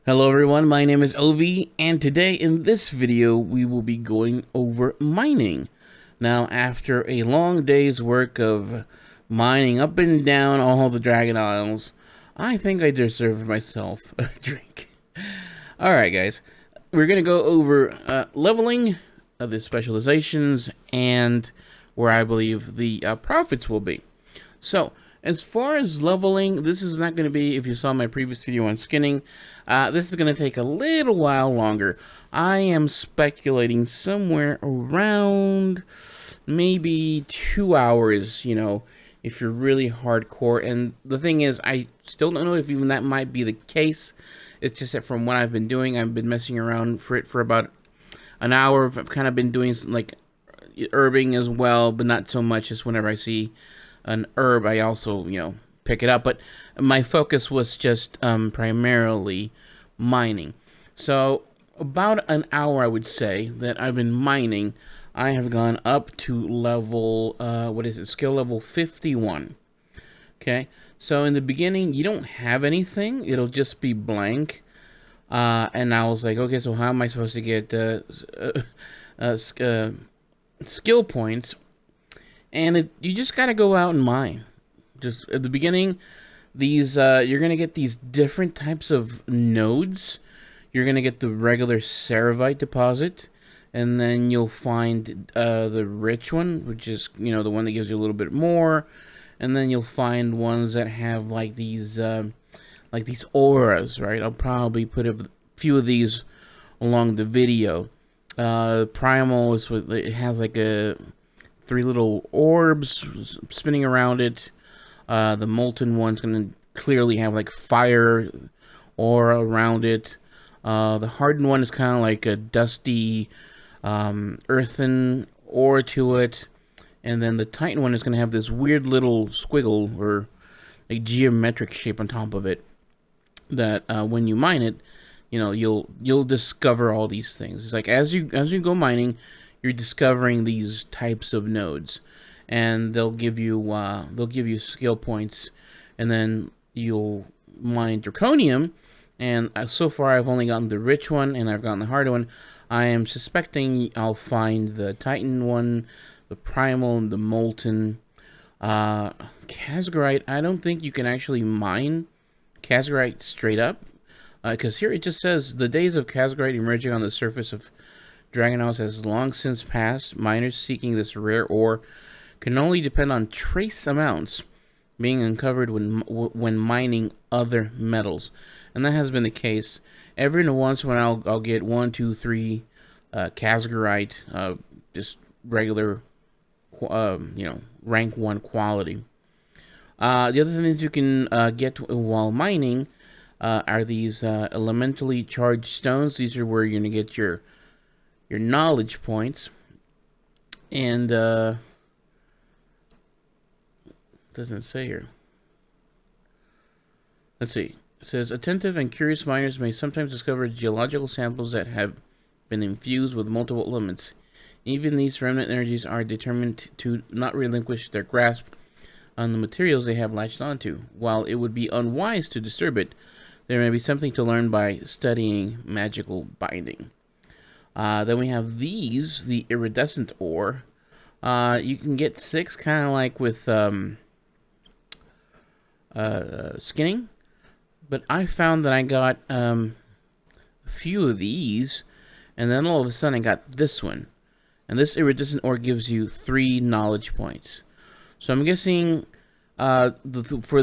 Hello everyone, my name is Ovi, and today in this video we will be going over mining. Now, after a long day's work of mining up and down all the Dragon Isles, I think I deserve myself a drink. Alright guys, we're going to go over leveling, the specializations, and where I believe the profits will be. So, as far as leveling, this is not going to be, if you saw my previous video on skinning, this is going to take a little while longer. I am speculating somewhere around maybe 2 hours, if you're really hardcore. And the thing is, I still don't know if even that might be the case. It's just that from what I've been doing, I've been messing around for about an hour. I've kind of been doing like herbing as well, but not so much as whenever I see an herb, I also, pick it up. But my focus was just primarily mining. So about an hour, I would say, that I've been mining. I have gone up to level, skill level 51. Okay, so in the beginning, you don't have anything. It'll just be blank. And I was like, okay, so how am I supposed to get skill points? And you just gotta go out and mine. Just at the beginning, these you're gonna get these different types of nodes. You're gonna get the regular ceravite deposit, and then you'll find the rich one, which is the one that gives you a little bit more. And then you'll find ones that have like these auras, right? I'll probably put a few of these along the video. Primal is what it has, like a 3 little orbs spinning around it. The molten one's gonna clearly have like fire aura around it. The hardened one is kind of like a dusty, earthen aura to it. And then the Titan one is gonna have this weird little squiggle or like geometric shape on top of it. That when you mine it, you'll discover all these things. It's like as you go mining, you're discovering these types of nodes, and they'll give you skill points, and then you'll mine draconium. And so far I've only gotten the rich one, and I've gotten the hard one. I am suspecting I'll find the Titan one, the primal, and the molten. Casgarite, I don't think you can actually mine Casgarite straight up, because here it just says the days of Casgarite emerging on the surface of Dragon Isles has long since passed. Miners seeking this rare ore can only depend on trace amounts being uncovered when mining other metals, and that has been the case. Every once in a while, I'll get 1, 2, 3 Casgarite, just regular, rank 1 quality. The other things you can get while mining are these elementally charged stones. These are where you're gonna get your knowledge points. And doesn't say here. Let's see. It says attentive and curious miners may sometimes discover geological samples that have been infused with multiple elements. Even these remnant energies are determined to not relinquish their grasp on the materials they have latched onto. While it would be unwise to disturb it, there may be something to learn by studying magical binding. Then we have these, the iridescent ore. You can get 6, kind of like with skinning. But I found that I got a few of these, and then all of a sudden I got this one. And this iridescent ore gives you 3 knowledge points. So I'm guessing for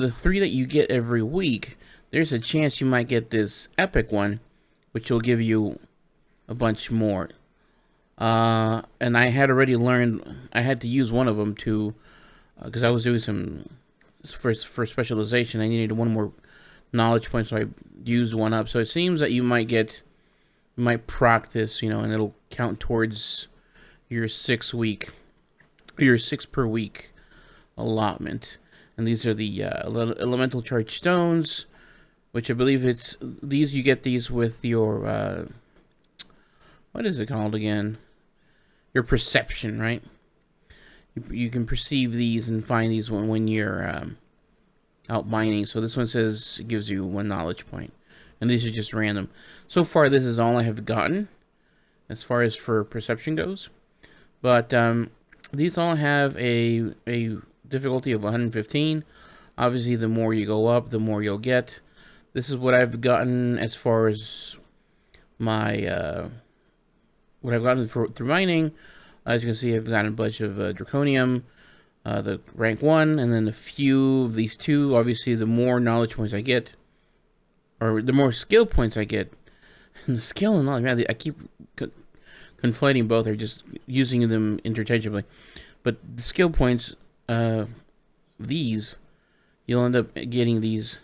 the 3 that you get every week, there's a chance you might get this epic one, which will give you a bunch more. And I had already learned I had to use one of them to, because I was doing some for specialization. I needed 1 more knowledge point, so I used 1 up. So it seems that you might proc this, and it'll count towards your 6 per week allotment. And these are the elemental charged stones, which I believe you get these with your what is it called again? Your perception, right? You can perceive these and find these when you're out mining. So this one says it gives you 1 knowledge point. and these are just random. So far, this is all I have gotten as far as for perception goes. But these all have a difficulty of 115. Obviously, the more you go up, the more you'll get. This is what I've gotten as far as my what I've gotten through mining. As you can see, I've gotten a bunch of draconium, the rank 1, and then a few of these 2. Obviously, the more knowledge points I get, or the more skill points I get, and the skill and knowledge, man, I keep conflating both, or just using them interchangeably. But the skill points, these, you'll end up getting these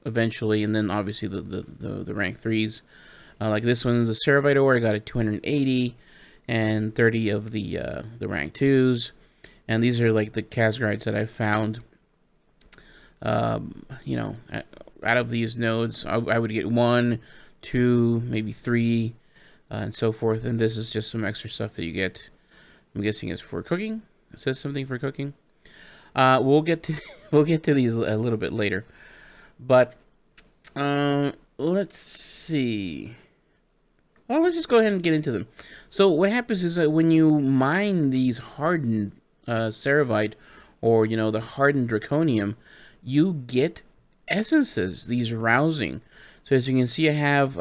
eventually, and then obviously the rank 3s. Like this one's the Ceravite ore, I got a 280, and 30 of the rank 2s. And these are like the Casgarites that I've found. You know, out of these nodes, I would get 1, 2, maybe 3, and so forth. And this is just some extra stuff that you get. I'm guessing it's for cooking. It says something for cooking. We'll get to these a little bit later, but let's see. Well, let's just go ahead and get into them. So what happens is that when you mine these hardened Ceravite, or you know, the hardened draconium, you get essences, these rousing. So as you can see, I have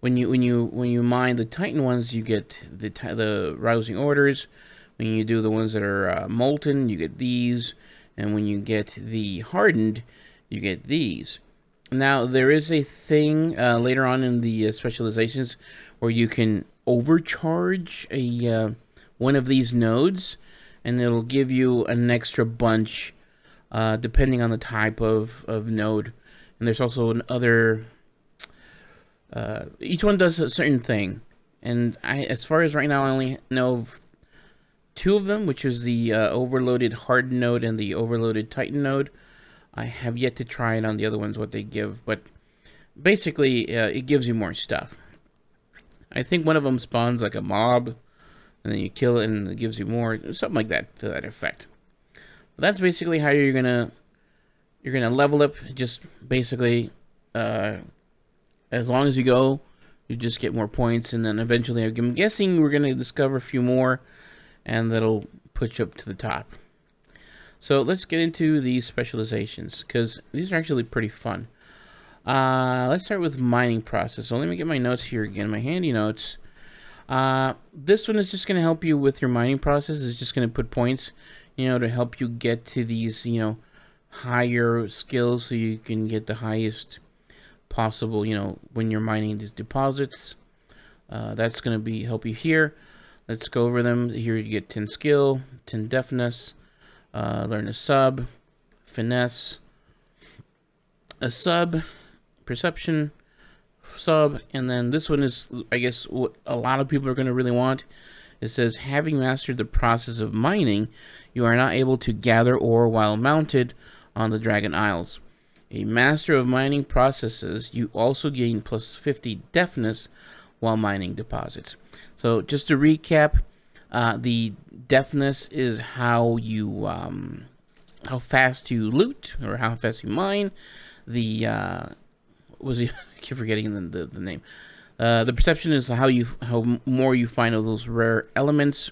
when you mine the Titan ones, you get the rousing orders. When you do the ones that are molten, you get these, and when you get the hardened, you get these. Now, there is a thing later on in the specializations where you can overcharge a one of these nodes, and it'll give you an extra bunch depending on the type of node. And there's also another... each one does a certain thing. And as far as right now, I only know of 2 of them, which is the overloaded hardened node and the overloaded Titan node. I have yet to try it on the other ones, what they give, but basically it gives you more stuff. I think one of them spawns like a mob, and then you kill it and it gives you more, something like that, to that effect. But that's basically how you're gonna level up. Just basically, as long as you go, you just get more points, and then eventually, I'm guessing we're gonna discover a few more, and that'll put you up to the top. So let's get into these specializations, because these are actually pretty fun. Let's start with mining process. So let me get my notes here again, my handy notes. This one is just going to help you with your mining process. It's just going to put points, you know, to help you get to these, you know, higher skills, so you can get the highest possible, you know, when you're mining these deposits. That's going to help you here. Let's go over them. Here you get 10 skill, 10 deafness, learn a sub, finesse, a sub, perception, sub, and then this one is, I guess, what a lot of people are going to really want. It says, having mastered the process of mining, you are not able to gather ore while mounted on the Dragon Isles. A master of mining processes, you also gain plus 50 deafness while mining deposits. So just to recap, the deafness is how fast you loot, or how fast you mine. The I keep forgetting the name. The perception is how more you find of those rare elements,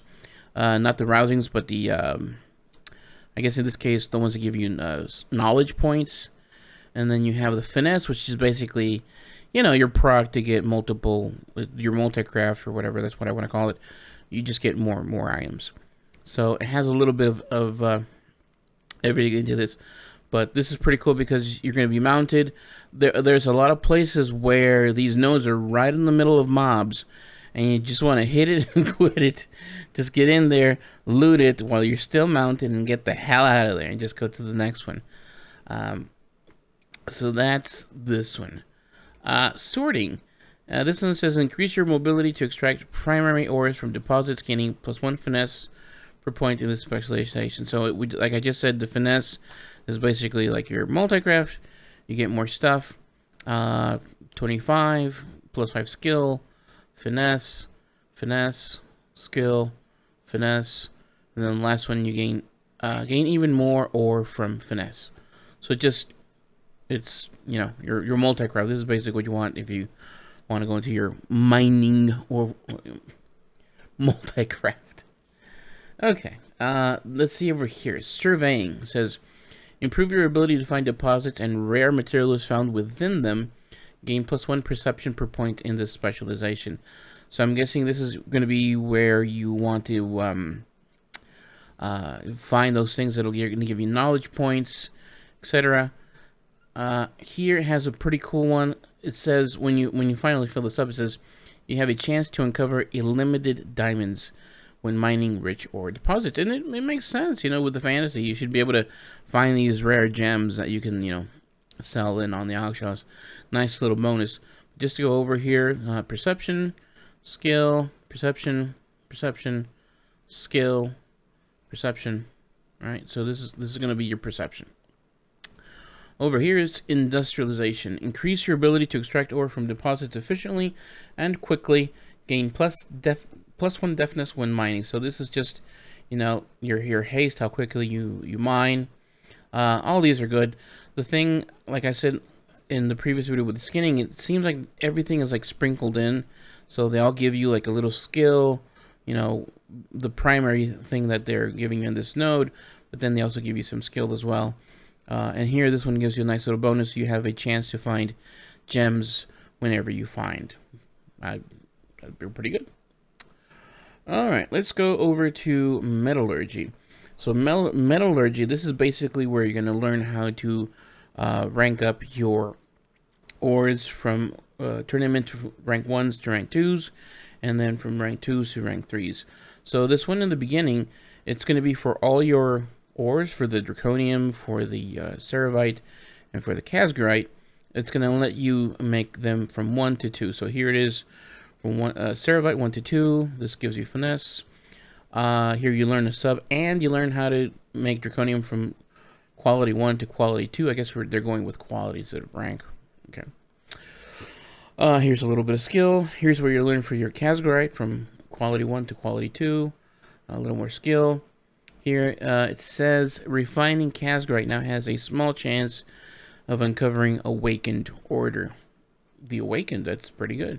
not the rousings, but the I guess in this case the ones that give you knowledge points. And then you have the finesse, which is basically, you know, your proc to get multiple, your multi-craft or whatever, that's what I want to call it. You just get more items. So it has a little bit of everything into this. But this is pretty cool because you're going to be mounted. There's a lot of places where these nodes are right in the middle of mobs, and you just want to hit it and quit it. Just get in there, loot it while you're still mounted, and get the hell out of there and just go to the next one. So that's this one. Sorting. This one says increase your mobility to extract primary ores from deposits, gaining +1 finesse per point in the specialization. So like I just said, the finesse is basically like your multi-craft. You get more stuff. 25 +5 skill, finesse, skill, finesse, and then the last one you gain even more ore from finesse. So just it's, you know, your multi-craft. This is basically what you want if you want to go into your mining or multi-craft. Okay, let's see over here. Surveying says, improve your ability to find deposits and rare materials found within them. Gain +1 perception per point in this specialization. So I'm guessing this is going to be where you want to find those things that'll going to give you knowledge points, etc. Here it has a pretty cool one. It says when you finally fill this up, it says you have a chance to uncover illimited diamonds when mining rich ore deposits, and it makes sense. You know, with the fantasy, you should be able to find these rare gems that you can, you know, sell in on the auctions. Nice little bonus. Just to go over here, perception, skill, perception, perception, skill, perception. All right, so this is going to be your perception. Over here is industrialization. Increase your ability to extract ore from deposits efficiently and quickly. Gain +1 deftness when mining. So this is just, you know, your haste, how quickly you mine. All these are good. The thing, like I said in the previous video with the skinning, it seems like everything is like sprinkled in. So they all give you like a little skill, you know, the primary thing that they're giving you in this node, but then they also give you some skill as well. And here, this one gives you a nice little bonus. You have a chance to find gems whenever you find. That'd be pretty good. All right, let's go over to metallurgy. So metallurgy, this is basically where you're going to learn how to rank up your ores from, turn them into rank 1s to rank 2s, and then from rank 2s to rank 3s. So this one in the beginning, it's going to be for all your ores, for the draconium, for the ceravite, and for the casgarite. It's going to let you make them from 1 to 2. So here it is, from ceravite 1 to 2. This gives you finesse. Here you learn the sub, and you learn how to make draconium from quality 1 to quality 2. I guess they're going with quality instead of rank. Okay. Here's a little bit of skill. Here's where you're learning for your casgarite from quality 1 to quality 2. A little more skill. Here it says refining casgarite now has a small chance of uncovering awakened order. The awakened, that's pretty good.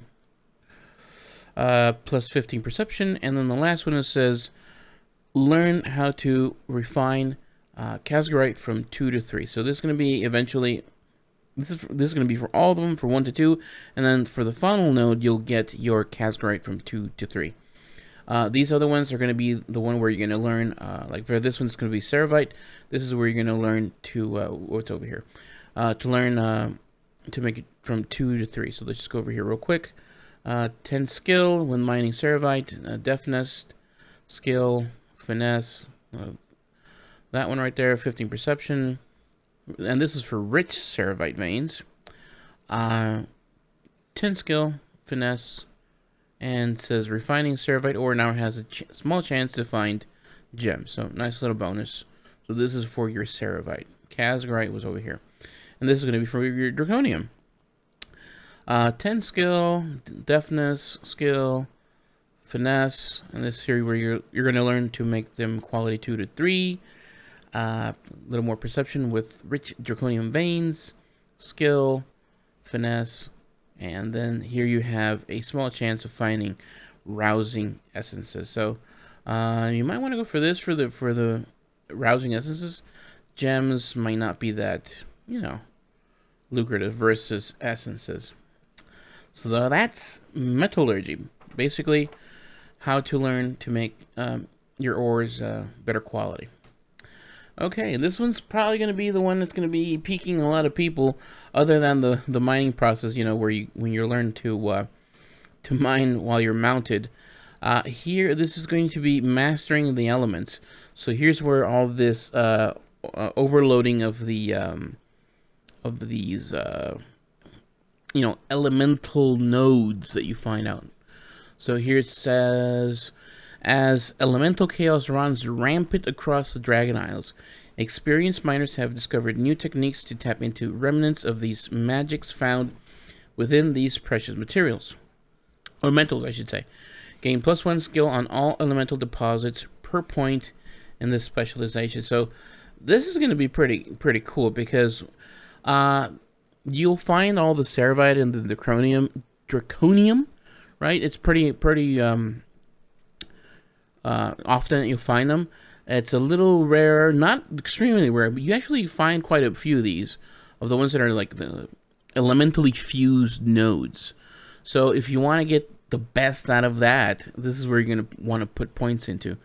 +15 perception, and then the last one, it says learn how to refine casgarite from 2 to 3. So this is going to be eventually, this is going to be for all of them, for 1 to 2, and then for the final node, you'll get your casgarite from 2 to 3. These other ones are going to be the one where you're going to learn, like for this one, it's going to be ceravite. This is where you're going to learn to, what's over here? To learn to make it from 2 to 3. So let's just go over here real quick. 10 skill when mining ceravite, deftness, skill, finesse, that one right there, 15 perception, and this is for rich ceravite veins. 10 skill, finesse, and says refining ceravite ore now has a small chance to find gems. So nice little bonus. So this is for your ceravite. Casgarite was over here, and this is going to be for your draconium. 10 skill, deftness, skill, finesse, and this is here where you're going to learn to make them quality 2 to 3. A little more perception with rich draconium veins, skill, finesse, and then here you have a small chance of finding rousing essences. So you might want to go for this for the rousing essences. Gems might not be that, you know, lucrative versus essences. So that's metallurgy. Basically, how to learn to make your ores better quality. Okay, this one's probably going to be the one that's going to be piquing a lot of people, other than the mining process. You know, when you learn to mine while you're mounted. Here, this is going to be mastering the elements. So here's where all this overloading of these you know, elemental nodes that you find out. So here it says, as elemental chaos runs rampant across the Dragon Isles, experienced miners have discovered new techniques to tap into remnants of these magics found within these precious materials. Or metals, I should say. Gain +1 skill on all elemental deposits per point in this specialization. So this is going to be pretty cool, because You'll find all the ceravite and the draconium, right? It's pretty often you'll find them. It's a little rare, not extremely rare, but you actually find quite a few of these, of the ones that are like the elementally fused nodes. So if you want to get the best out of that, this is where you're going to want to put points into.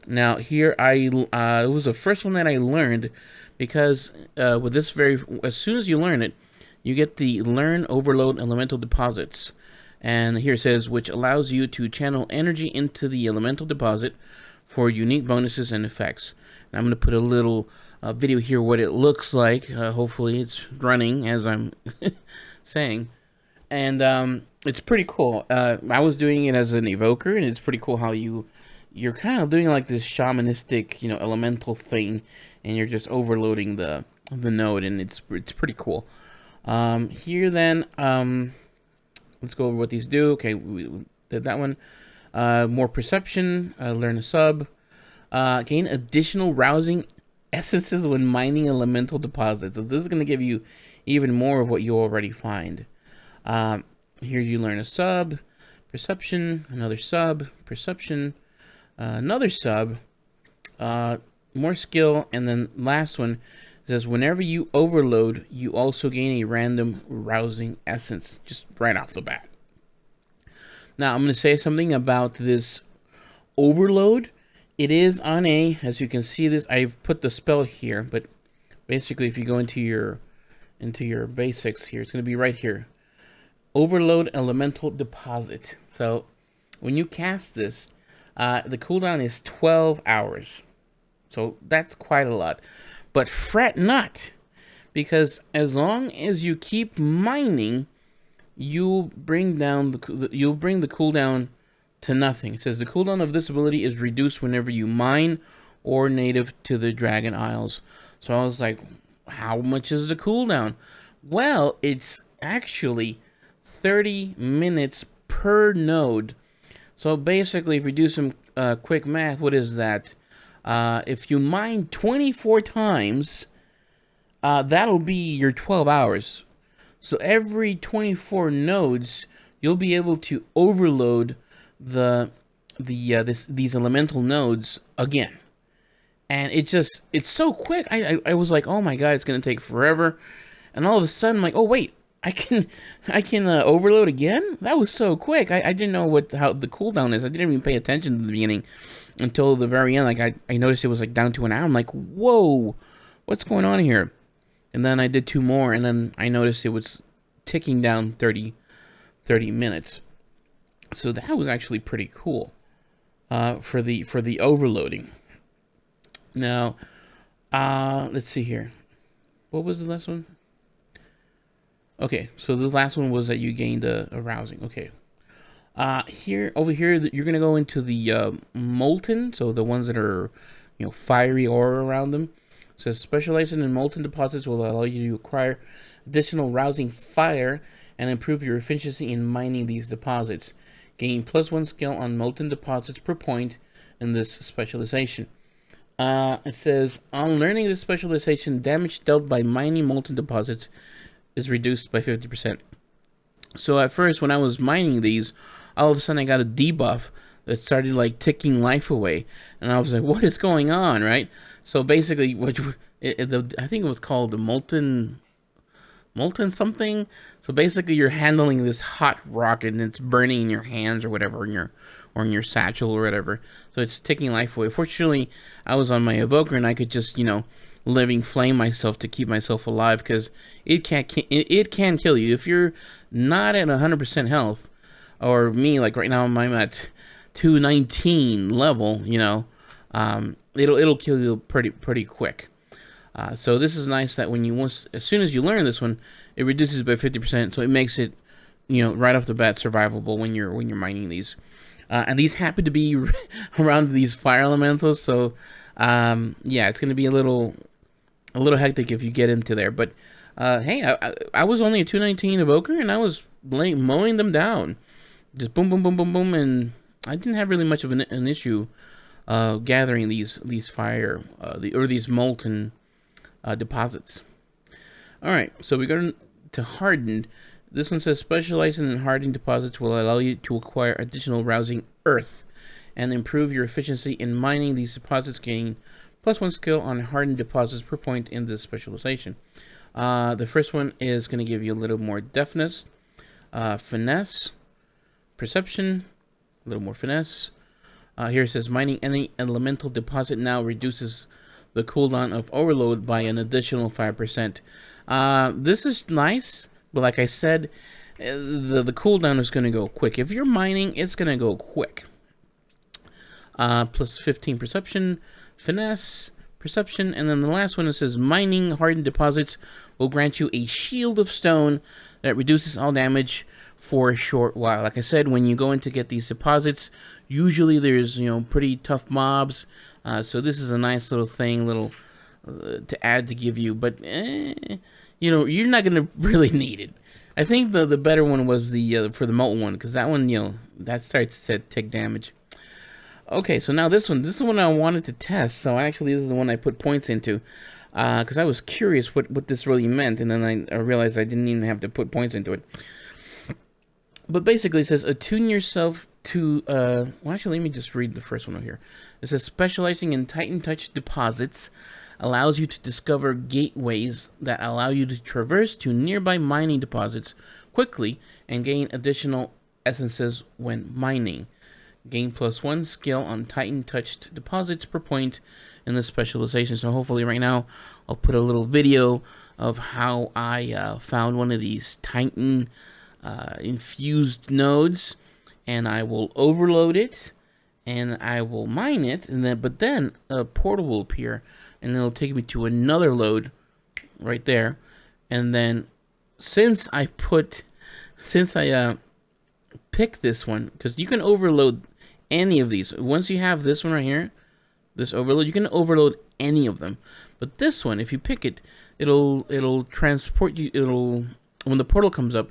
Now here, it was the first one that I learned, because with this as soon as you learn it, you get the Learn Overload Elemental Deposits. And here it says, which allows you to channel energy into the elemental deposit for unique bonuses and effects. And I'm going to put a little video here what it looks like. Hopefully it's running as I'm saying. And it's pretty cool. I was doing it as an evoker, and it's pretty cool how you're kind of doing like this shamanistic, elemental thing, and you're just overloading the node, and it's pretty cool. Here then, let's go over what these do. Okay, we did that one. More perception, learn a sub. Gain additional rousing essences when mining elemental deposits. So this is going to give you even more of what you already find. Here you learn a sub, perception, another sub, perception, another sub, more skill, and then last one says whenever you overload, you also gain a random rousing essence, just right off the bat. Now I'm going to say something about this overload. It is on a, as you can see this, I've put the spell here, but basically if you go into your basics here, it's going to be right here. Overload Elemental Deposit. So when you cast this, the cooldown is 12 hours. So that's quite a lot. But fret not, because as long as you keep mining, you'll bring the cooldown to nothing. It says the cooldown of this ability is reduced whenever you mine or native to the Dragon Isles. So I was like, how much is the cooldown? Well, it's actually 30 minutes per node. So basically, if we do some quick math, what is that? If you mine 24 times, that'll be your 12 hours. So every 24 nodes, you'll be able to overload these elemental nodes again. And it's so quick. I was like, oh my god, it's gonna take forever. And all of a sudden, I'm like, oh wait, I can overload again? That was so quick. I didn't know how the cooldown is. I didn't even pay attention to the beginning until the very end. Like I noticed it was like down to an hour. I'm like, whoa, what's going on here? And then I did 2 more, and then I noticed it was ticking down 30 minutes. So that was actually pretty cool for the overloading. Now, let's see here. What was the last one? Okay, so the last one was that you gained a rousing. Okay. Over here, you're gonna go into the molten, so the ones that are, fiery aura around them. It says specializing in molten deposits will allow you to acquire additional rousing fire and improve your efficiency in mining these deposits. Gain +1 skill on molten deposits per point in this specialization. It says on learning this specialization, damage dealt by mining molten deposits is reduced by 50%. So at first, when I was mining these, all of a sudden I got a debuff that started like ticking life away, and I was like, "What is going on?" Right? So basically, I think it was called the molten something. So basically, you're handling this hot rock, and it's burning in your hands or whatever, in your satchel or whatever. So it's taking life away. Fortunately, I was on my evoker, and I could just living flame myself to keep myself alive, because it can kill you if you're not at 100% health, or me, like right now I'm at 219 level. It'll kill you pretty quick. So this is nice that as soon as you learn this one, it reduces by 50%. So it makes it, right off the bat survivable when you're mining these. And these happen to be around these fire elementals. So yeah, it's gonna be a little hectic if you get into there. But hey, I was only a 219 evoker, and I was mowing them down, just boom, boom, boom, boom, boom, and I didn't have really much of an issue gathering these fire these molten deposits. All right, so we go to hardened. This one says specializing in hardened deposits will allow you to acquire additional rousing earth and improve your efficiency in mining. These deposits gain +1 skill on hardened deposits per point in this specialization. The first one is going to give you a little more deftness, finesse, perception, a little more finesse. Here it says mining any elemental deposit now reduces the cooldown of overload by an additional 5%. This is nice, but like I said, the cooldown is going to go quick. If you're mining, it's going to go quick. Plus 15 perception, finesse, perception, and then the last one, it says mining hardened deposits will grant you a shield of stone that reduces all damage for a short while. Like I said, when you go in to get these deposits, usually there's, you know, pretty tough mobs, so this is a nice little thing, to add to give you, but you know, you're not gonna really need it. I think the better one was the for the molten one, because that one, you know, that starts to take damage. Okay, so now this is the one I wanted to test. So actually, this is the one I put points into, because I was curious what this really meant, and then I realized I didn't even have to put points into it. But basically, it says attune yourself to. Well, actually, let me just read the first one over here. It says specializing in Titan Touch deposits allows you to discover gateways that allow you to traverse to nearby mining deposits quickly and gain additional essences when mining. Gain +1 skill on Titan touched deposits per point in this specialization. So hopefully right now I'll put a little video of how I found one of these Titan infused nodes, and I will overload it and I will mine it, and then a portal will appear and it'll take me to another load right there. And then since I pick this one, because you can overload any of these. Once you have this one right here, this overload, you can overload any of them. But this one, if you pick it, it'll transport you. When the portal comes up,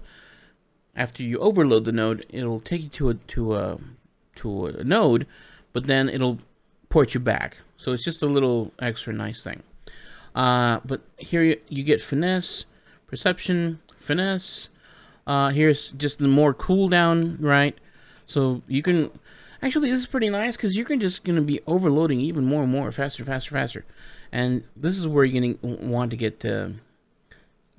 after you overload the node, it'll take you to a node, but then it'll port you back. So it's just a little extra nice thing. But here you get finesse, perception, finesse. Here's just the more cooldown, right? So you can. Actually, this is pretty nice because you're just going to be overloading even more and more, faster. And this is where you're going to want to get to.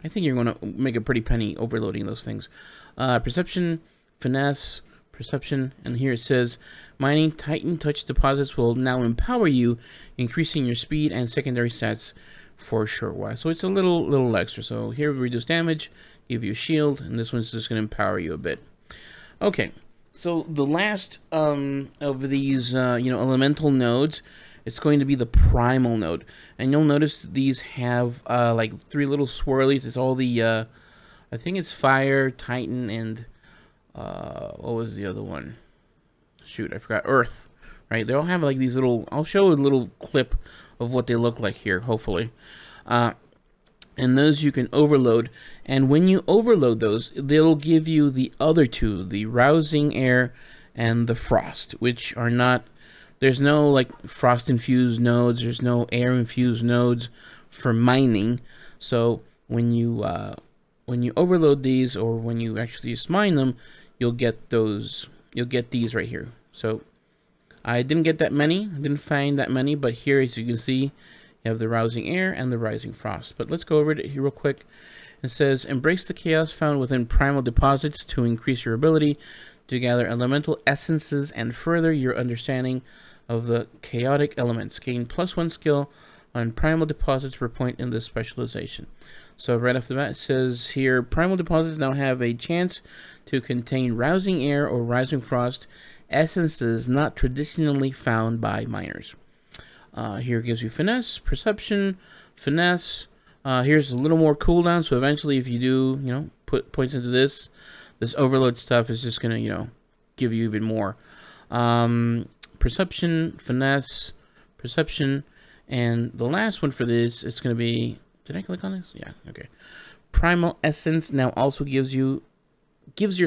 I think you're going to make a pretty penny overloading those things. Perception, finesse, perception, and here it says mining Titan Touch deposits will now empower you, increasing your speed and secondary stats for a short while. So it's a little extra. So here we reduce damage, give you a shield, and this one's just going to empower you a bit. Okay. So the last of these, elemental nodes, it's going to be the primal node, and you'll notice these have like 3 little swirlies. It's all the, I think it's fire, Titan, and what was the other one? Shoot, I forgot. Earth, right? They all have like these little. I'll show a little clip of what they look like here, hopefully. And those you can overload, and when you overload those, they'll give you the other 2, the rousing air and the frost, which are not, there's no like frost infused nodes, there's no air infused nodes for mining. So when you overload these, or when you actually just mine them, you'll get these right here. So I didn't get that many, I didn't find that many, but here, as you can see, you have the rousing air and the rising frost. But let's go over it here real quick. It says, embrace the chaos found within primal deposits to increase your ability to gather elemental essences and further your understanding of the chaotic elements. Gain +1 skill on primal deposits per point in this specialization. So right off the bat, it says here, primal deposits now have a chance to contain rousing air or rising frost essences not traditionally found by miners. Here it gives you finesse, perception, finesse. Here's a little more cooldown, so eventually if you do, put points into this overload stuff is just going to, give you even more. Perception, finesse, perception, and the last one for this is going to be, did I click on this? Yeah, okay. Primal Essence now also gives your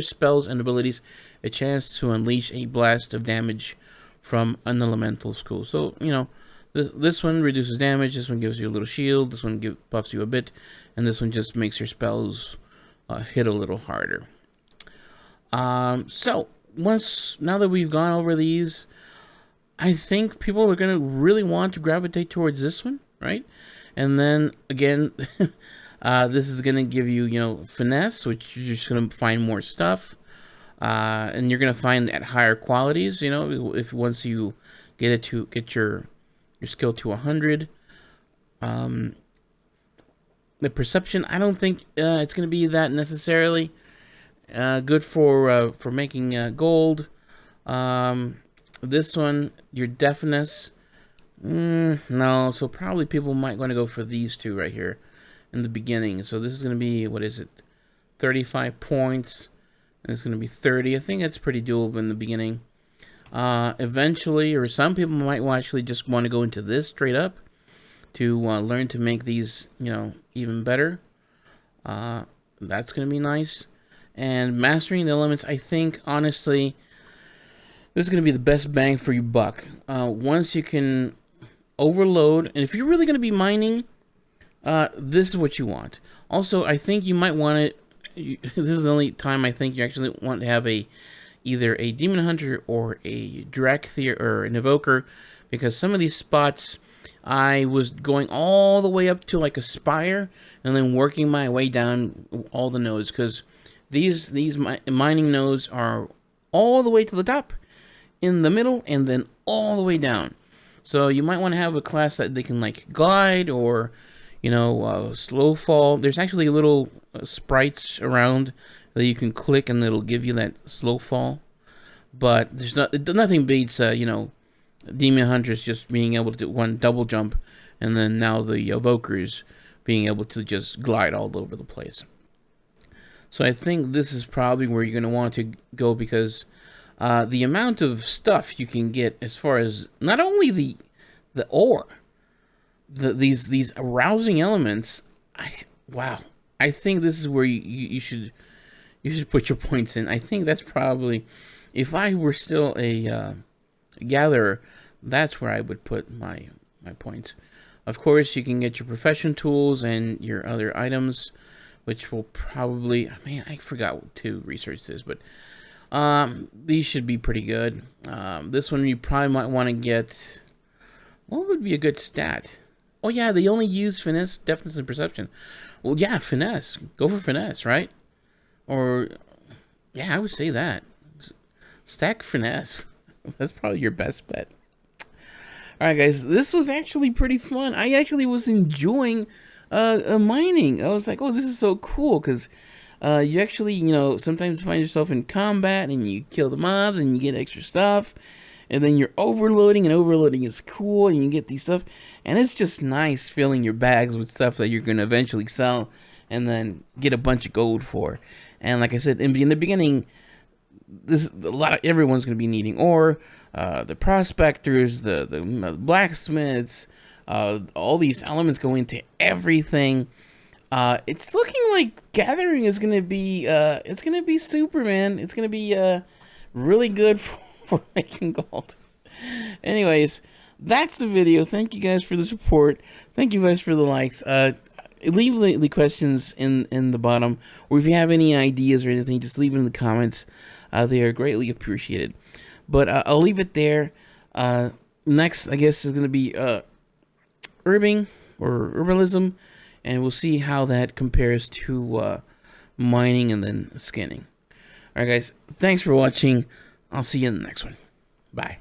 spells and abilities a chance to unleash a blast of damage from an elemental school. So, This one reduces damage. This one gives you a little shield. This one buffs you a bit, and this one just makes your spells hit a little harder. So now that we've gone over these, I think people are gonna really want to gravitate towards this one, right? And then again, this is gonna give you, finesse, which you're just gonna find more stuff, and you're gonna find at higher qualities. If once you get your skill to 100. The perception, I don't think it's gonna be that necessarily good for making gold. This one, your deafness, no. So probably people might want to go for these two right here in the beginning. So this is going to be, what is it, 35 points, and it's going to be 30. I think that's pretty doable in the beginning. Eventually, or some people might actually just want to go into this straight up to learn to make these, even better. That's going to be nice. And mastering the elements, I think, honestly, this is going to be the best bang for your buck. Once you can overload, and if you're really going to be mining, this is what you want. Also, I think you might want it. This is the only time I think you actually want to have either a Demon Hunter or a Dracthyr or an Evoker, because some of these spots I was going all the way up to like a Spire and then working my way down all the nodes, because these mining nodes are all the way to the top, in the middle, and then all the way down. So you might want to have a class that they can like glide or slow fall. There's actually little sprites around that you can click and it'll give you that slow fall. But nothing beats Demon Hunters just being able to do one double jump, and then now the Evokers being able to just glide all over the place. So I think this is probably where you're going to want to go, because the amount of stuff you can get as far as not only the ore, these arousing elements, wow. I think this is where you should put your points in. I think that's probably, if I were still a gatherer, that's where I would put my points. Of course, you can get your profession tools and your other items, which will probably, man, I forgot to research this, but these should be pretty good. This one you probably might want to get, what would be a good stat? Oh yeah, they only use finesse, deafness, and perception. Well, yeah, finesse. Go for finesse, right? Or, yeah, I would say that. Stack finesse. That's probably your best bet. Alright guys, this was actually pretty fun. I actually was enjoying mining. I was like, oh, this is so cool, because you actually, sometimes find yourself in combat and you kill the mobs and you get extra stuff, and then you're overloading, and overloading is cool, and you get these stuff, and it's just nice filling your bags with stuff that you're going to eventually sell and then get a bunch of gold for. And like I said in the beginning, everyone's going to be needing ore. The prospectors, the blacksmiths, all these elements go into everything. It's looking like gathering is gonna be it's gonna be super, man. It's gonna be really good for making gold. Anyways, that's the video. Thank you guys for the support. Thank you guys for the likes. Leave the questions in the bottom, or if you have any ideas or anything, just leave it in the comments. They are greatly appreciated. But I'll leave it there. Next, I guess, is going to be herbing or herbalism, and we'll see how that compares to mining and then skinning. Alright guys, thanks for watching. I'll see you in the next one. Bye.